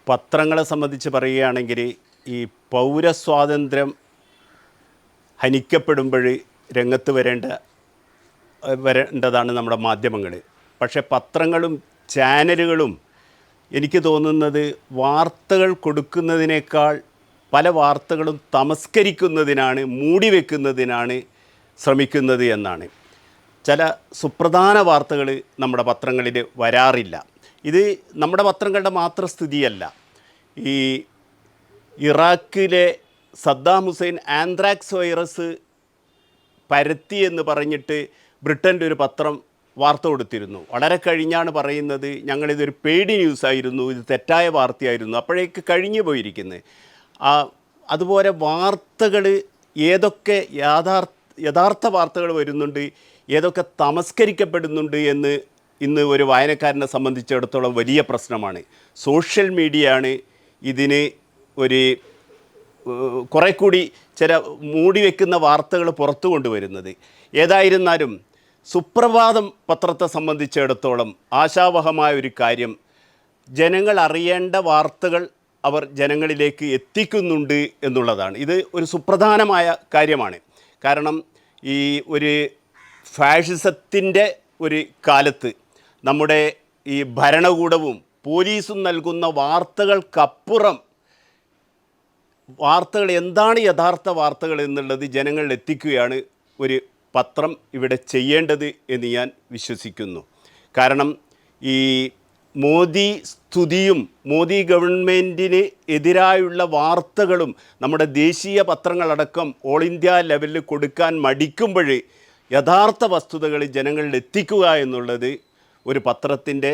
പത്രങ്ങളെ സംബന്ധിച്ച് പറയുകയാണെങ്കിൽ ഈ പൗരസ്വാതന്ത്ര്യം ഹനിക്കപ്പെടുമ്പോൾ രംഗത്ത് വരേണ്ടതാണ് നമ്മുടെ മാധ്യമങ്ങൾ. പക്ഷേ പത്രങ്ങളും ചാനലുകളും എനിക്ക് തോന്നുന്നത് വാർത്തകൾ കൊടുക്കുന്നതിനേക്കാൾ പല വാർത്തകളും തമസ്കരിക്കുന്നതിനാണ്, മൂടി വയ്ക്കുന്നതിനാണ് ശ്രമിക്കുന്നത് എന്നാണ്. ചില സുപ്രധാന വാർത്തകൾ നമ്മുടെ പത്രങ്ങളിൽ വരാറില്ല. ഇത് നമ്മുടെ പത്രങ്ങളുടെ മാത്രം സ്ഥിതിയല്ല. ഈ ഇറാഖിലെ സദ്ദാം ഹുസൈൻ ആന്ത്രാക്സ് വൈറസ് പരത്തി എന്ന് പറഞ്ഞിട്ട് ബ്രിട്ടൻ്റെ ഒരു പത്രം വാർത്ത കൊടുത്തിരുന്നു. വളരെ കഴിഞ്ഞാണ് പറയുന്നത് ഞങ്ങളിതൊരു പെയ്ഡ് ന്യൂസായിരുന്നു, ഇത് തെറ്റായ വാർത്തയായിരുന്നു. അപ്പോഴേക്ക് കഴിഞ്ഞു പോയിരിക്കുന്നത്. അതുപോലെ വാർത്തകൾ ഏതൊക്കെ യഥാർത്ഥ വാർത്തകൾ വരുന്നുണ്ട്, ഏതൊക്കെ തമസ്കരിക്കപ്പെടുന്നുണ്ട് എന്ന് ഇന്ന് ഒരു വായനക്കാരനെ സംബന്ധിച്ചിടത്തോളം വലിയ പ്രശ്നമാണ്. സോഷ്യൽ മീഡിയയാണ് ഇതിന് ഒരു കുറേ കൂടി ചില മൂടി വയ്ക്കുന്ന വാർത്തകൾ പുറത്തു കൊണ്ടുവരുന്നത്. ഏതായിരുന്നാലും സുപ്രഭാതം പത്രത്തെ സംബന്ധിച്ചിടത്തോളം ആശാവഹമായ ഒരു കാര്യം, ജനങ്ങൾ അറിയേണ്ട വാർത്തകൾ അവർ ജനങ്ങളിലേക്ക് എത്തിക്കുന്നുണ്ട് എന്നുള്ളതാണ്. ഇത് ഒരു സുപ്രധാനമായ കാര്യമാണ്. കാരണം ഈ ഒരു ഫാഷിസത്തിൻ്റെ ഒരു കാലത്ത് നമ്മുടെ ഈ ഭരണകൂടവും പോലീസും നൽകുന്ന വാർത്തകൾക്കപ്പുറം വാർത്തകൾ എന്താണ് യഥാർത്ഥ വാർത്തകൾ എന്നുള്ളത് ജനങ്ങളിൽ എത്തിക്കുകയാണ് ഒരു പത്രം ഇവിടെ ചെയ്യേണ്ടത് എന്ന് ഞാൻ വിശ്വസിക്കുന്നു. കാരണം ഈ മോദി സ്തുതിയും മോദി ഗവൺമെൻറ്റിന് എതിരായുള്ള വാർത്തകളും നമ്മുടെ ദേശീയ പത്രങ്ങളടക്കം ഓൾ ഇന്ത്യ ലെവലിൽ കൊടുക്കാൻ മടിക്കുമ്പോൾ യഥാർത്ഥ വസ്തുതകൾ ജനങ്ങളിൽ എത്തിക്കുക എന്നുള്ളത് ഒരു പത്രത്തിൻ്റെ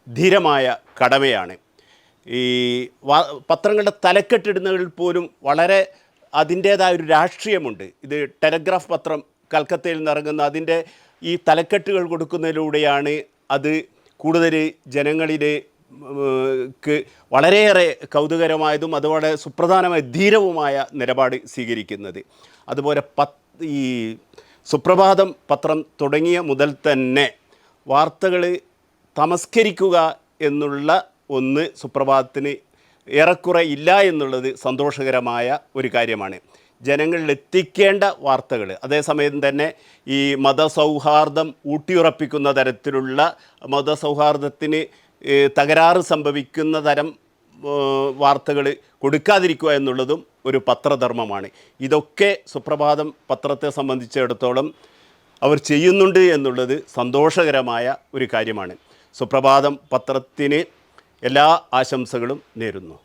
ധീരമായ കടമയാണ്. ഈ പത്രങ്ങളുടെ തലക്കെട്ടിടുന്നതിൽ പോലും വളരെ അതിൻ്റേതായൊരു രാഷ്ട്രീയമുണ്ട്. ഇത് ടെലഗ്രാഫ് പത്രം കൽക്കത്തയിൽ നിന്നിറങ്ങുന്ന അതിൻ്റെ ഈ തലക്കെട്ടുകൾ കൊടുക്കുന്നതിലൂടെയാണ് അത് കൂടുതൽ ജനങ്ങളിലേക്ക് വളരെയേറെ കൗതുകരമായതും അതുപോലെ സുപ്രധാനമായ ധീരവുമായ നിലപാട് സ്വീകരിക്കുന്നത്. അതുപോലെ ഈ സുപ്രഭാതം പത്രം തുടങ്ങിയ മുതൽ തന്നെ വാർത്തകൾ തമസ്കരിക്കുക എന്നുള്ള ഒന്ന് സുപ്രഭാതത്തിന് ഏറെക്കുറെ ഇല്ല എന്നുള്ളത് സന്തോഷകരമായ ഒരു കാര്യമാണ്. ജനങ്ങളിൽ എത്തിക്കേണ്ട വാർത്തകൾ, അതേസമയം തന്നെ ഈ മതസൗഹാർദ്ദം ഊട്ടിയുറപ്പിക്കുന്ന തരത്തിലുള്ള മതസൗഹാർദ്ദത്തിന് തകരാറ് സംഭവിക്കുന്ന തരം വാർത്തകൾ കൊടുക്കാതിരിക്കുക എന്നുള്ളതും ഒരു പത്രധർമ്മമാണ്. ഇതൊക്കെ സുപ്രഭാതം പത്രത്തെ സംബന്ധിച്ചിടത്തോളം അവർ ചെയ്യുന്നുണ്ട് എന്നുള്ളത് സന്തോഷകരമായ ഒരു കാര്യമാണ്. സുപ്രഭാതം പത്രത്തിന് എല്ലാ ആശംസകളും നേരുന്നു.